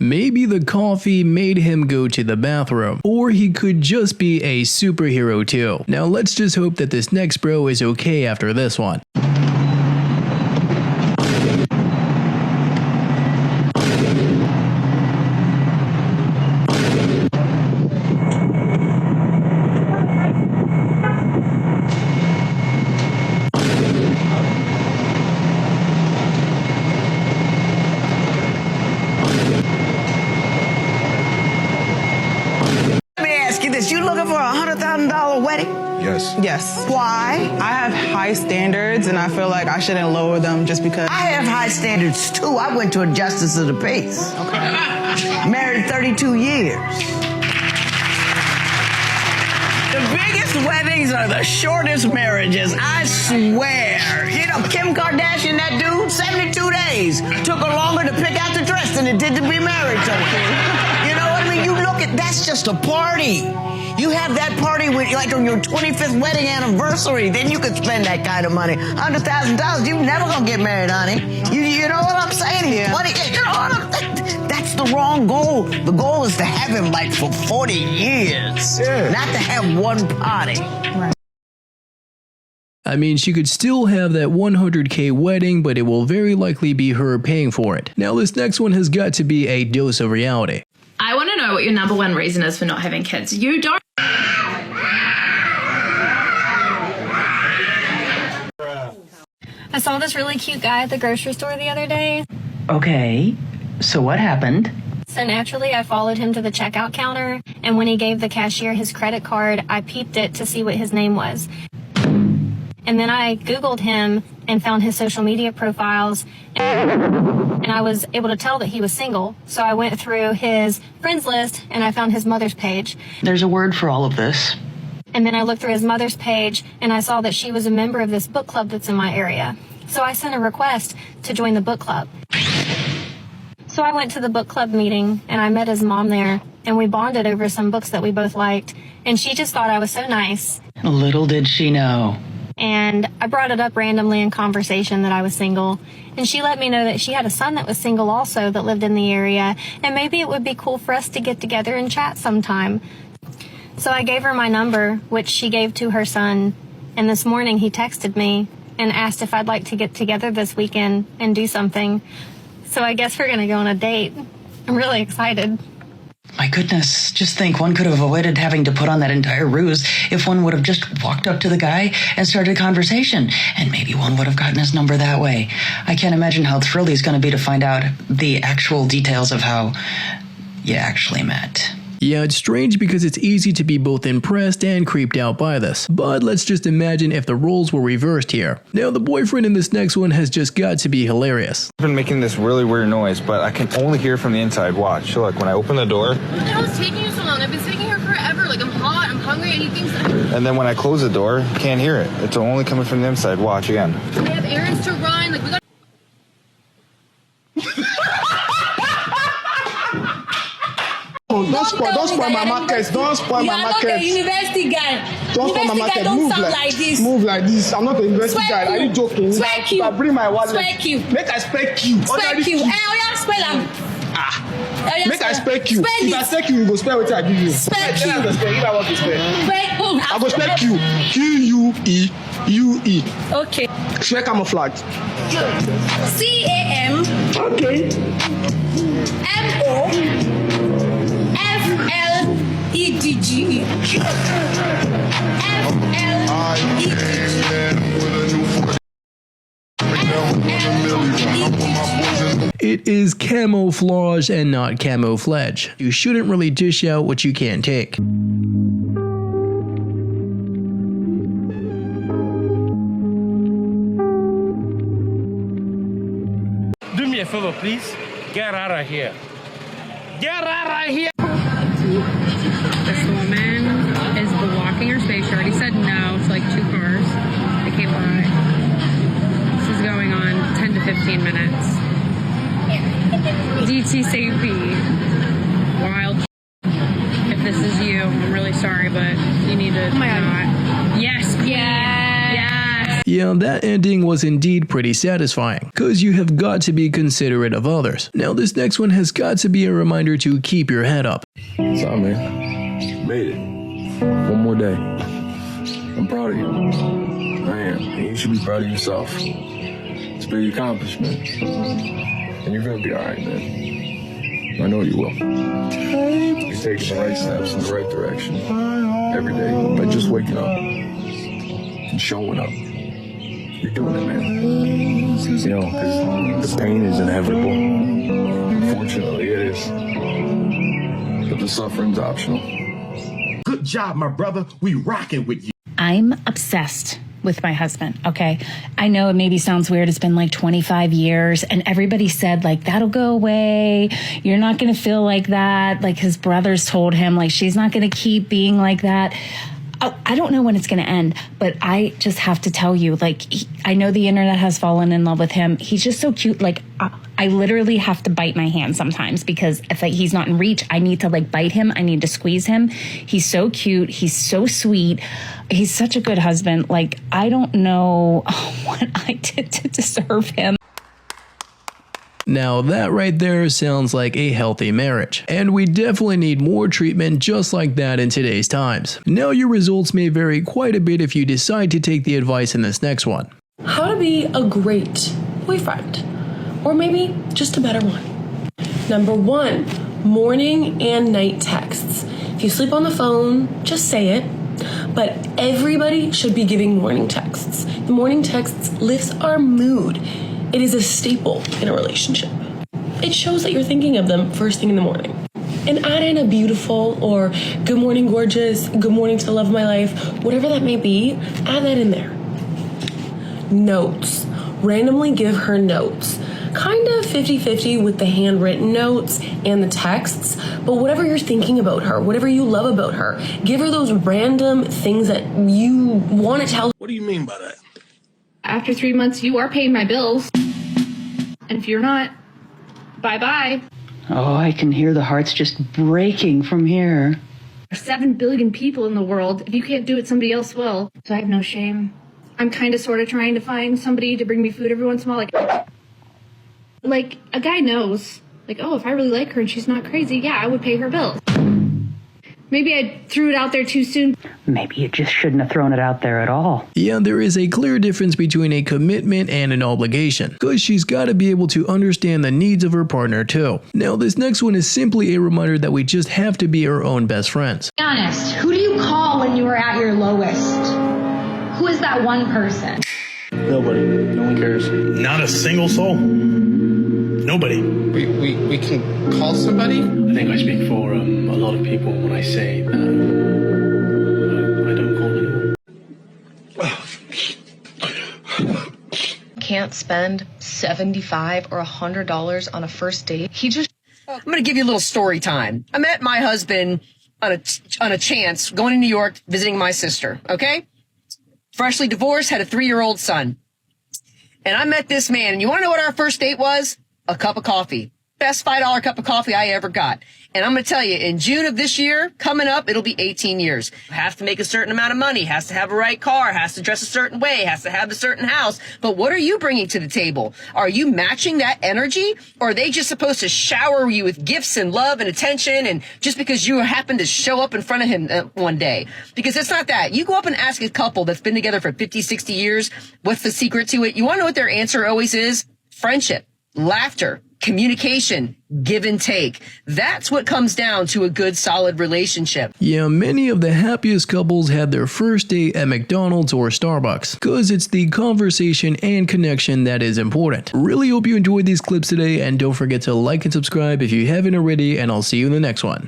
Maybe the coffee made him go to the bathroom, or he could just be a superhero too. Now let's just hope that this next bro is okay after this one. You looking for a $100,000 wedding? Yes. Yes. Why? I have high standards, and I feel like I shouldn't lower them just because. I have high standards too. I went to a justice of the peace. Okay. Married 32 years. The biggest weddings are the shortest marriages, I swear. You know, Kim Kardashian, that dude, 72 days. Took her longer to pick out the dress than it did to be married to her. You know what I mean? You look at, that's just a party. You have that party with, like on your 25th wedding anniversary, then you could spend that kind of money. $100,000, you never gonna get married, honey. You know what I'm saying? Yeah. Money, you know what that's the wrong goal. The goal is to have him like for 40 years, not to have one party. Right. I mean, she could still have that 100K wedding, but it will very likely be her paying for it. Now this next one has got to be a dose of reality. I want to know what your number one reason is for not having kids. You don't. I saw this really cute guy at the grocery store the other day. Okay, so what happened? So naturally, I followed him to the checkout counter, and when he gave the cashier his credit card, I peeped it to see what his name was. And then I Googled him and found his social media profiles, and I was able to tell that he was single. So I went through his friends list, and I found his mother's page. There's a word for all of this. And then I looked through his mother's page, and I saw that she was a member of this book club that's in my area. So I sent a request to join the book club. So I went to the book club meeting, and I met his mom there, and we bonded over some books that we both liked, and she just thought I was so nice. Little did she know. And I brought it up randomly in conversation that I was single, and she let me know that she had a son that was single also that lived in the area, and maybe it would be cool for us to get together and chat sometime. So I gave her my number, which she gave to her son, and this morning he texted me and asked if I'd like to get together this weekend and do something. So I guess we're gonna go on a date. I'm really excited. My goodness, just think one could have avoided having to put on that entire ruse if one would have just walked up to the guy and started a conversation, and maybe one would have gotten his number that way. I can't imagine how thrilled he's going to be to find out the actual details of how you actually met. Yeah, it's strange because it's easy to be both impressed and creeped out by this. But let's just imagine if the roles were reversed here. Now the boyfriend in this next one has just got to be hilarious. I've been making this really weird noise, but I can only hear from the inside. Watch. Look, when I open the door. What the hell is taking you so long? I've been sitting here forever. Like, I'm hot, I'm hungry, and he thinks that. And then when I close the door, can't hear it. It's only coming from the inside. Watch again. We have errands to run. Like, we got. Don't spoil my market. Don't spoil my market. You are not a university guy. Don't spoil my market. Don't Move sound like this. Move like this. I'm not a university guy. Are you joking? Spec you. I bring my wallet. Spec you. Make I spec you. Spec you. Spell am. Make I spec you. Spell If I spec you, you go spell what I give you. Spec you. If I want to spec. I go spec you. Q-U-E-U-E. Okay. Spec camouflage. C-A-M. Okay. M-O. F-L-E-D-G-E. It is camouflage and not camouflage. You shouldn't really dish out what you can't take. Do me a favor, please. Get out of here. Get out of here. This woman is blocking her space. She already said no to like 2 cars that came by. This is going on 10 to 15 minutes. DTCP. Wild. If this is you, I'm really sorry, but you need to not. Yes, please. Yes. Yeah, Yeah, that ending was indeed pretty satisfying, cause you have got to be considerate of others. Now this next one has got to be a reminder to keep your head up. What's up, man? Made it. One more day. I'm proud of you. I am. And you should be proud of yourself. It's a big accomplishment. And you're gonna be alright, man. I know you will. You're taking the right steps in the right direction every day by just waking up and showing up. You're doing it, man. You know, because the pain is inevitable. Unfortunately, it is. But the suffering's optional. Good job, my brother. We rocking with you. I'm obsessed with my husband, okay? I know it maybe sounds weird. It's been like 25 years and everybody said like, that'll go away. You're not going to feel like that. Like his brothers told him like, she's not going to keep being like that. I don't know when it's going to end, but I just have to tell you, like, I know the internet has fallen in love with him. He's just so cute. Like, I literally have to bite my hand sometimes because if like, he's not in reach, I need to like bite him. I need to squeeze him. He's so cute. He's so sweet. He's such a good husband. Like, I don't know what I did to deserve him. Now that right there sounds like a healthy marriage, and we definitely need more treatment just like that in today's times. Now your results may vary quite a bit if you decide to take the advice in this next one. How to be a great boyfriend, or maybe just a better one. Number 1, morning and night texts. If you sleep on the phone, just say it. But everybody should be giving morning texts. The morning texts lifts our mood. It is a staple in a relationship. It shows that you're thinking of them first thing in the morning. And add in a beautiful or good morning gorgeous, good morning to the love of my life, whatever that may be, add that in there. Notes. Randomly give her notes. Kind of 50-50 with the handwritten notes and the texts, but whatever you're thinking about her, whatever you love about her, give her those random things that you want to tell. What do you mean by that? After 3 months, you are paying my bills. And if you're not, bye-bye. Oh, I can hear the hearts just breaking from here. There's 7 billion people in the world. If you can't do it, somebody else will. So I have no shame. I'm kind of sort of trying to find somebody to bring me food every once in a while. Like a guy knows, like, oh, if I really like her and she's not crazy, yeah, I would pay her bills. Maybe I threw it out there too soon. Maybe you just shouldn't have thrown it out there at all. Yeah, there is a clear difference between a commitment and an obligation, because she's got to be able to understand the needs of her partner too. Now this next one is simply a reminder that we just have to be our own best friends. Be honest, who do you call when you are at your lowest? Who is that one person? Nobody. No one cares. Not a single soul. Nobody. We can call somebody? I think I speak for a lot of people when I say that I don't call anyone. Can't spend $75 or $100 on a first date. I'm going to give you a little story time. I met my husband on a chance going to New York visiting my sister, okay? Freshly divorced, had a 3-year-old son. And I met this man, and you want to know what our first date was? A cup of coffee. Best $5 cup of coffee I ever got. And I'm going to tell you, in June of this year, coming up, it'll be 18 years. Has to make a certain amount of money, has to have a right car, has to dress a certain way, has to have a certain house. But what are you bringing to the table? Are you matching that energy? Or are they just supposed to shower you with gifts and love and attention and just because you happen to show up in front of him one day? Because it's not that. You go up and ask a couple that's been together for 50, 60 years, what's the secret to it? You want to know what their answer always is? Friendship, laughter, communication, give and take. That's what comes down to a good, solid relationship. Yeah, many of the happiest couples had their first date at McDonald's or Starbucks, cause it's the conversation and connection that is important. Really hope you enjoyed these clips today, and don't forget to like and subscribe if you haven't already, and I'll see you in the next one.